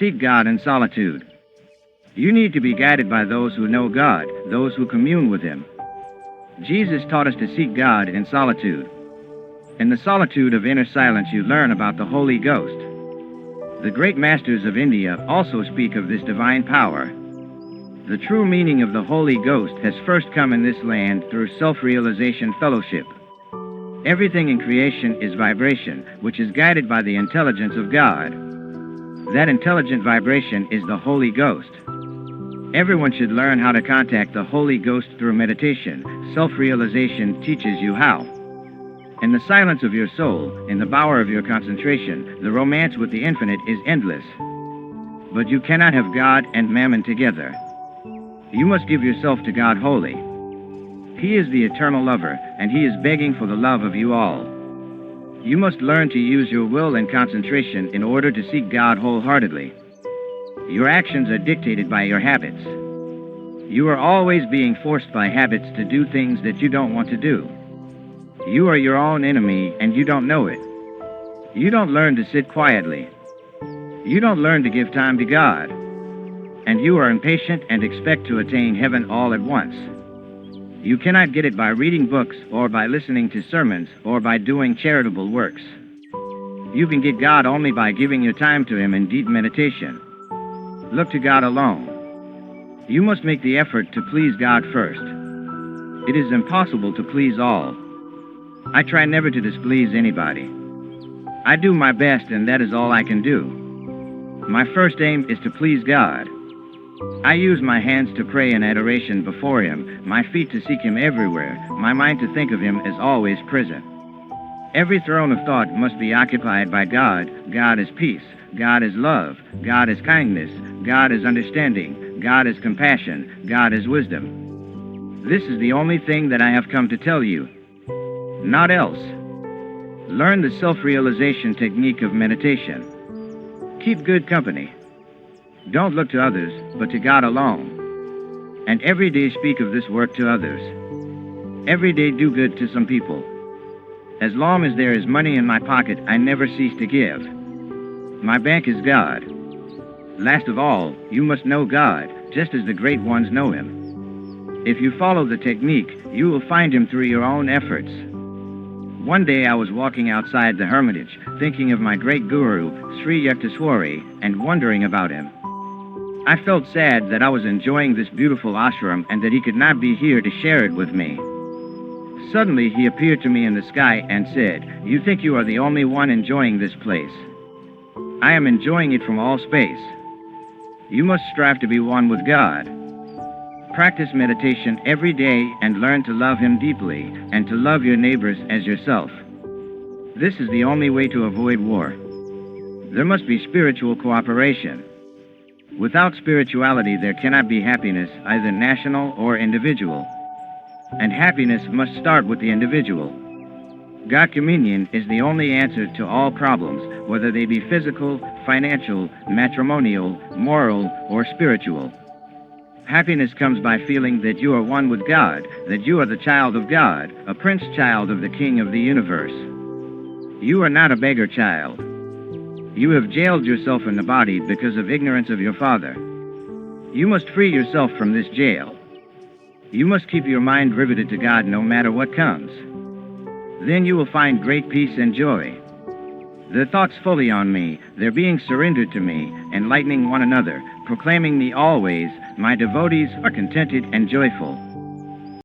seek God in solitude. You need to be guided by those who know God, those who commune with Him. Jesus taught us to seek God in solitude. In the solitude of inner silence, you learn about the Holy Ghost. The great masters of India also speak of this divine power. The true meaning of the Holy Ghost has first come in this land through self-realization fellowship. Everything in creation is vibration, which is guided by the intelligence of God. That intelligent vibration is the Holy Ghost. Everyone should learn how to contact the Holy Ghost through meditation. Self-realization teaches you how. In the silence of your soul, in the bower of your concentration, the romance with the infinite is endless. But you cannot have God and mammon together. You must give yourself to God wholly. He is the eternal lover, and He is begging for the love of you all. You must learn to use your will and concentration in order to seek God wholeheartedly. Your actions are dictated by your habits. You are always being forced by habits to do things that you don't want to do. You are your own enemy, and you don't know it. You don't learn to sit quietly. You don't learn to give time to God. And you are impatient and expect to attain heaven all at once. You cannot get it by reading books, or by listening to sermons, or by doing charitable works. You can get God only by giving your time to Him in deep meditation. Look to God alone. You must make the effort to please God first. It is impossible to please all. I try never to displease anybody. I do my best, and that is all I can do. My first aim is to please God. I use my hands to pray in adoration before Him, my feet to seek Him everywhere, my mind to think of Him as always present. Every throne of thought must be occupied by God. God is peace. God is love. God is kindness. God is understanding. God is compassion. God is wisdom. This is the only thing that I have come to tell you. Not else. Learn the self-realization technique of meditation. Keep good company. Don't look to others, but to God alone. And every day speak of this work to others. Every day do good to some people. As long as there is money in my pocket, I never cease to give. My bank is God. Last of all, you must know God, just as the great ones know Him. If you follow the technique, you will find Him through your own efforts. One day I was walking outside the hermitage, thinking of my great guru, Sri Yukteswari, and wondering about him. I felt sad that I was enjoying this beautiful ashram and that he could not be here to share it with me. Suddenly he appeared to me in the sky and said, "You think you are the only one enjoying this place. I am enjoying it from all space. You must strive to be one with God. Practice meditation every day and learn to love Him deeply and to love your neighbors as yourself. This is the only way to avoid war. There must be spiritual cooperation. Without spirituality, there cannot be happiness, either national or individual. And happiness must start with the individual. God communion is the only answer to all problems, whether they be physical, financial, matrimonial, moral, or spiritual. Happiness comes by feeling that you are one with God, that you are the child of God, a prince child of the King of the universe. You are not a beggar child. You have jailed yourself in the body because of ignorance of your father. You must free yourself from this jail. You must keep your mind riveted to God no matter what comes. Then you will find great peace and joy. Their thoughts fully on me, their being surrendered to me, enlightening one another, proclaiming me always, my devotees are contented and joyful.